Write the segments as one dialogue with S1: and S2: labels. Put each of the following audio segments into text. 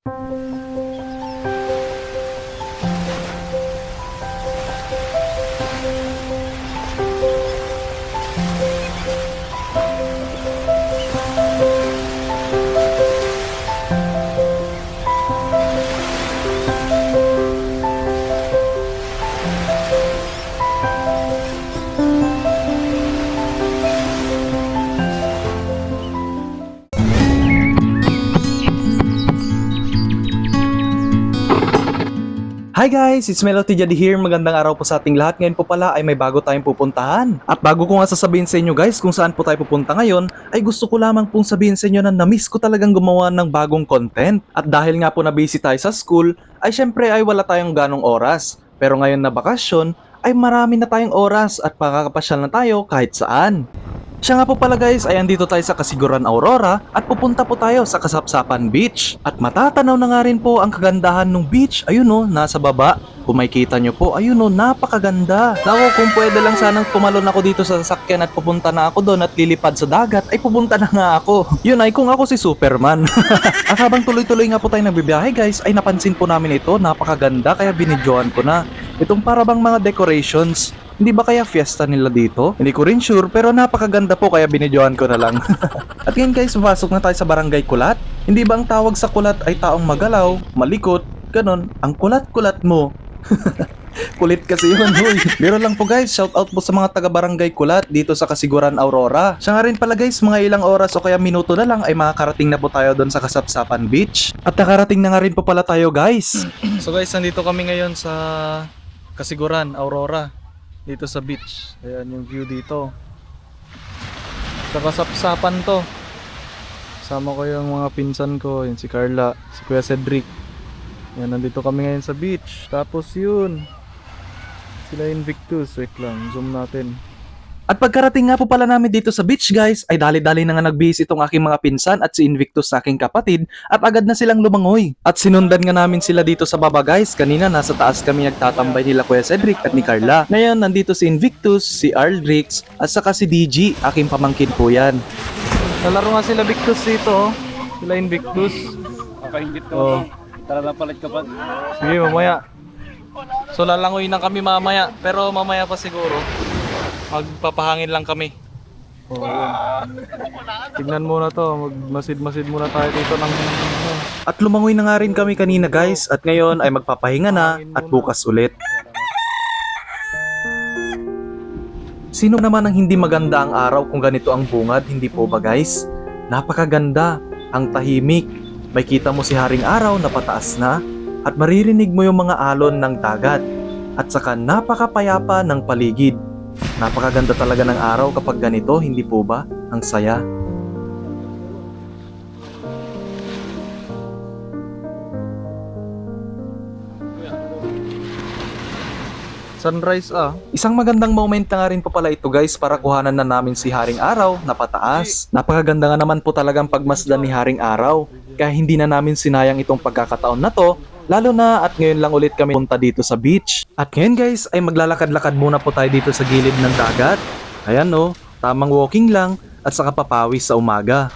S1: Hi guys! It's Melody Jadi here. Magandang araw po sa ating lahat. Ngayon po pala ay may bago tayong pupuntahan. At bago ko nga sasabihin sa inyo guys kung saan po tayo pupunta ngayon, ay gusto ko lamang pong sabihin sa inyo na na-miss ko talagang gumawa ng bagong content. At dahil nga po na-busy tayo sa school, ay syempre ay wala tayong ganong oras. Pero ngayon na bakasyon, ay marami na tayong oras at makakapasyal na tayo kahit saan. Siya nga po pala guys ay andito tayo sa Casiguran Aurora at pupunta po tayo sa Kasapsapan Beach. At matatanaw na nga rin po ang kagandahan ng beach. Ayun o, nasa baba. Kung makikita nyo po, ayun o, napakaganda. Naku, kung pwede lang sanang tumalon ako dito sa sasakyan at pupunta na ako doon at lilipad sa dagat, ay pupunta na nga ako. Yun ay kung ako si Superman. At habang tuloy-tuloy nga po tayo nagbibiyahe guys, ay napansin po namin ito, napakaganda kaya binidyoan ko na. Itong parabang mga decorations. Hindi ba kaya fiesta nila dito? Hindi ko rin sure pero napakaganda po kaya binidyoan ko na lang. At ngayon guys, pasok na tayo sa Barangay Kulat. Hindi ba ang tawag sa kulat ay taong magalaw, malikot, ganon, ang kulat-kulat mo. Kulit kasi yun, huy. Biro lang po guys, shout out po sa mga taga Barangay Kulat dito sa Casiguran Aurora. Siya nga rin pala guys, mga ilang oras o kaya minuto na lang ay makakarating na po tayo doon sa Kasapsapan Beach. At nakarating na nga rin po pala tayo guys. So guys, nandito kami ngayon sa Casiguran Aurora. Dito sa beach. Ayan yung view dito. Sa Kasapsapan to. Sama ko yung mga pinsan ko. Yun si Carla, si Kuya Cedric. Ayan, nandito kami ngayon sa beach. Tapos yun, sila Invictus. Wait lang, zoom natin. At pagkarating nga po pala namin dito sa beach guys, ay dali-dali na nga nagbihis itong aking mga pinsan at si Invictus sa aking kapatid at agad na silang lumangoy. At sinundan nga namin sila dito sa baba guys, kanina nasa taas kami nagtatambay nila Kuya Cedric at ni Carla. Ngayon nandito si Invictus, si Aldrix at saka si DG, aking pamangkin po yan. Nalaro nga sila Victus dito, sila Invictus.
S2: Nakaingit ko. Tara na palit ka pa.
S1: Sige mamaya. So lalangoy na kami mamaya, pero mamaya pa siguro. Magpapahangin lang kami. Oh, tignan muna to, magmasid-masid muna tayo dito ng... At lumangoy na nga rin kami kanina guys, at ngayon ay magpapahinga na at bukas ulit. Sino naman ang hindi maganda ang araw kung ganito ang bungad, hindi po ba guys? Napakaganda, ang tahimik, may kita mo si Haring Araw na pataas na, at maririnig mo yung mga alon ng dagat, at saka napakapayapa ng paligid. Napakaganda talaga ng araw kapag ganito, hindi po ba? Ang saya. Sunrise Isang magandang moment na nga rin po pala ito guys para kuhanan na namin si Haring Araw na pataas. Napakaganda nga naman po talagang pagmasdan ni Haring Araw. Kaya hindi na namin sinayang itong pagkakataon na to. Lalo na at ngayon lang ulit kami punta dito sa beach. At ngayon guys ay maglalakad-lakad muna po tayo dito sa gilid ng dagat. Ayan no, tamang walking lang at saka papawis sa umaga.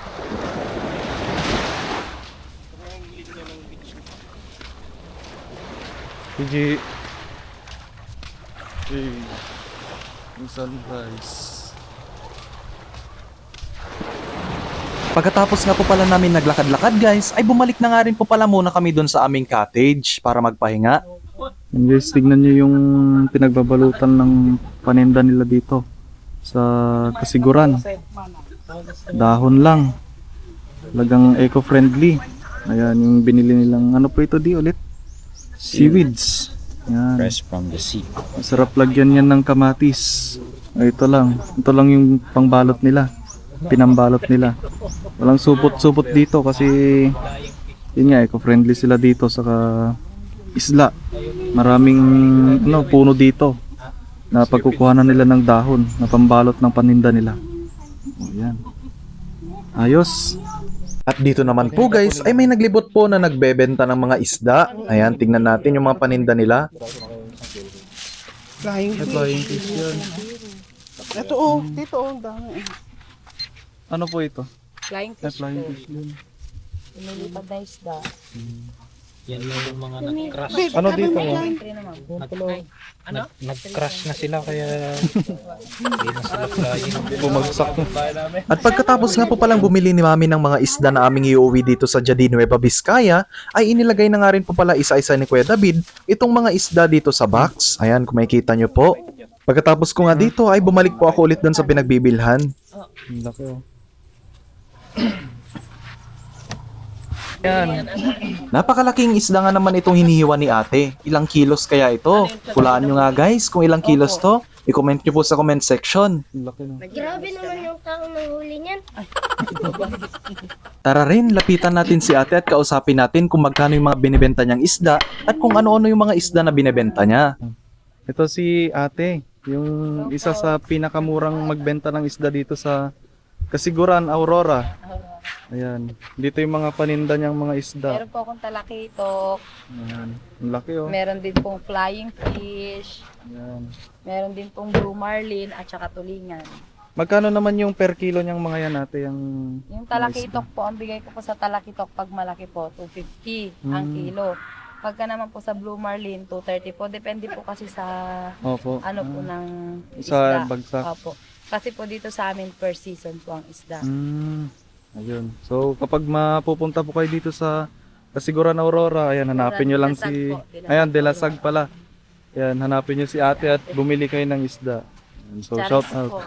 S1: PG. Yung sunrise. Pagkatapos nga po pala namin naglakad-lakad guys, ay bumalik na nga rin po pala muna kami doon sa aming cottage para magpahinga. And guys, tignan nyo yung pinagbabalutan ng paninda nila dito sa Casiguran. Dahon lang. Talagang eco-friendly. Ayan yung binili nilang, ano po ito di ulit? Seaweeds. Yan.
S2: Fresh from the sea.
S1: Masarap lagyan yan ng kamatis. Ay, ito lang yung pangbalot nila. Pinambalot nila. Walang supot-supot dito kasi yun nga, eco-friendly sila dito sa isla. Maraming puno dito na pagkukuhanan nila ng dahon na pambalot ng paninda nila. O, yan. Ayos. At dito naman po guys ay may naglibot po na nagbebenta ng mga isda. Ayan, tingnan natin yung mga paninda nila.
S3: Flying
S1: fish yun.
S3: Ito dito dami.
S1: Ano po ito?
S3: Flying fish.
S1: Flying fish yun.
S4: Lumilipad na isda.
S5: Yan lang yung mga nag-crash.
S1: Ano dito?
S4: Siyempre naman.
S5: Nag-crash na sila kaya hindi na sila flying.
S1: Bumagsak. At pagkatapos nga po palang bumili ni Mami ng mga isda na aming iuwi dito sa Jadi Nueva Vizcaya, ay inilagay na nga rin po pala isa-isa ni Kuya David itong mga isda dito sa box. Ayan, kung makikita nyo po. Pagkatapos ko nga dito ay bumalik po ako ulit doon sa pinagbibilhan. Laki oh. Yan. Napakalaking isda nga naman itong hinihiwa ni ate. Ilang kilos kaya ito? Hulaan nyo nga guys kung ilang kilos to. I-comment nyo po sa comment section.
S6: Grabe naman yung taong nanghuli niyan.
S1: Tara rin, lapitan natin si ate at kausapin natin kung magkano yung mga binibenta niyang isda at kung ano-ano yung mga isda na binibenta niya. Ito si ate, yung isa sa pinakamurang magbenta ng isda dito sa Kasiguran, Aurora. Ayan, dito yung mga paninda niyang mga isda.
S4: Meron po akong talakitok.
S1: Ayan, ang laki oh.
S4: Meron din pong flying fish.
S1: Ayan.
S4: Meron din pong blue marlin at saka tulingan.
S1: Magkano naman yung per kilo niyang mga yan ate?
S4: Yung talakitok po, ang bigay ko po sa talakitok pag malaki po, 250 ang kilo. Pagka naman po sa blue marlin, 230 po. Depende po kasi sa
S1: Opo.
S4: ano po ng
S1: Sa
S4: isda.
S1: bagsak.
S4: Opo. Kasi po dito sa amin per season po ang isda.
S1: Ayun. So kapag mapupunta po kayo dito sa Kasiguran, Aurora, ayan, hanapin nyo lang
S4: Delasag
S1: si...
S4: po, Delasag
S1: Ayan,
S4: po,
S1: Delasag pala. Ayan, hanapin nyo si ate at bumili kayo ng isda. Ayan, so
S4: Charis
S1: shout out.
S4: po.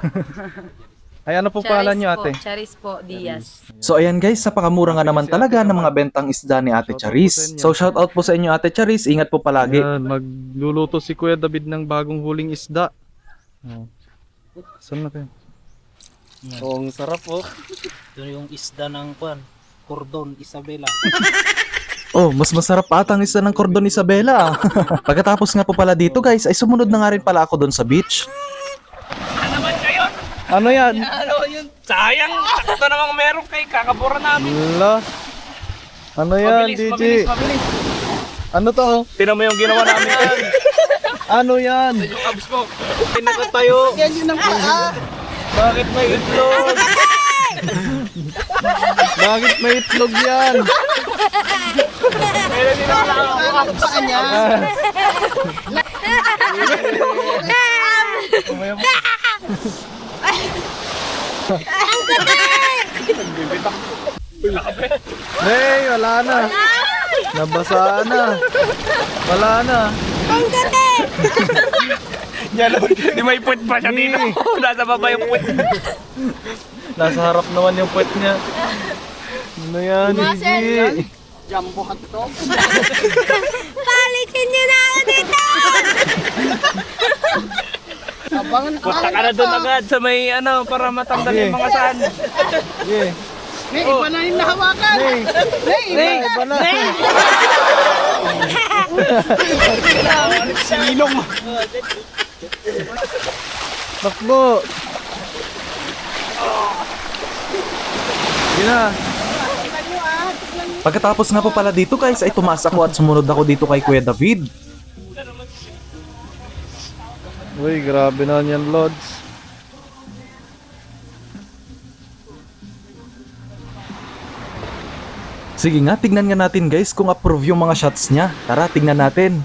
S1: Ay, ano po pangalan nyo ate?
S4: Charis po, Diaz.
S1: So ayan guys, napakamura nga naman talaga ng mga bentang isda ni Ate Charis. So shout out po sa inyo Ate Charis, ingat po palagi. Ayan, magluluto si Kuya David ng bagong huling isda. Saan natin? Oo, ang sarap po.
S5: Ito yung isda ng Cordon Isabela.
S1: Oh, mas masarap pa ata ang isda ng Cordon Isabela. Pagkatapos nga po pala dito guys, ay sumunod na nga rin pala ako doon sa beach. Ano yan?
S2: Ano yun? Sayang! Ito namang meron kay kakabura namin.
S1: Wala. Ano yan, DJ? Ano to?
S2: Tinan mo yung ginawa namin.
S1: Ano yan?
S2: Yung abs mo. Pinakatayo.
S3: Yan yun ang paa.
S1: Bakit may itlog? Bakit may itlog yan?
S2: Meron din ako
S3: Ang paa niya.
S1: Hey, wala na. Nabasa na. Wala na.
S2: Di may puwet pa siya dito. Nasa baba yung puwet.
S1: Nasa harap naman yung puwet niya. Ano yan, DJ?
S3: Jumbo hot to.
S6: Palitin niyo na ako dito!
S3: Abangan
S2: Punta ka na doon agad sa may ano para matanggal yung mga saan.
S1: Yeah.
S3: May iba na yung nahawakan. May iba na.
S2: Silong.
S1: Takbo! Yun na. Pagkatapos nga po pala dito guys, ay tumaas ako at sumunod ako dito kay Kuya David. Uy, grabe na yan, Lods. Sige nga, tignan nga natin guys kung approve yung mga shots niya. Tara, tignan natin.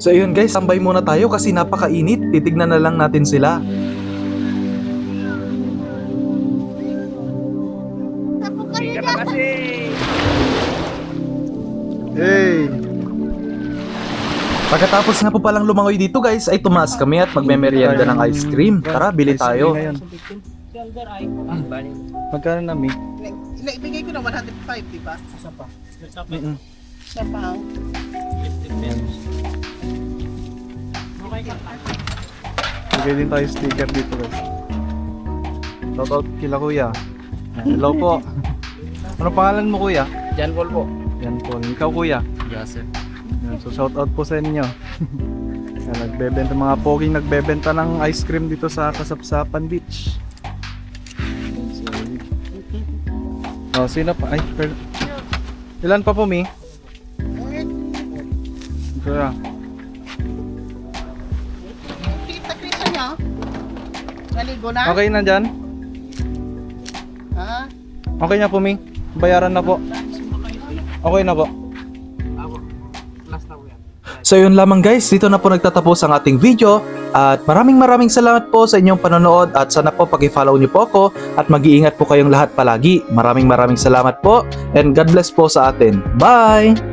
S1: So ayun guys, tambay muna tayo kasi napakainit. Titignan na lang natin sila.
S2: Hindi ka na kasi.
S1: Yay! Pagkatapos nga po palang lumangoy dito guys, ay tumaas kami at magmemeryenda ng ice cream. Tara, bili tayo. Magkano na, Mi?
S3: Ibigay ko na 105, di ba? Isa pa. Isa pa.
S1: Bigay din tayo sticker dito guys. Shoutout kila kuya. Hello po. Ano pangalan mo kuya?
S2: Jan Paul po.
S1: Yan po. Ikaw kuya?
S2: Yasir.
S1: Yan, so shoutout po sa inyo. Yan, nagbebenta, mga poging nagbebenta ng ice cream dito sa Kasapsapan Beach. Oh, sino pa? Ay, ilan pa po, Mi? Kuya.
S3: Kita niya. Naligo na?
S1: Okay na dyan?
S3: Ha?
S1: Okay na po, Mi? Bayaran na po. Okay na po. So yun lamang guys, dito na po nagtatapos ang ating video at maraming salamat po sa inyong panonood at sana po pag-follow niyo po ako at mag-iingat po kayong lahat palagi. Maraming salamat po and God bless po sa atin. Bye!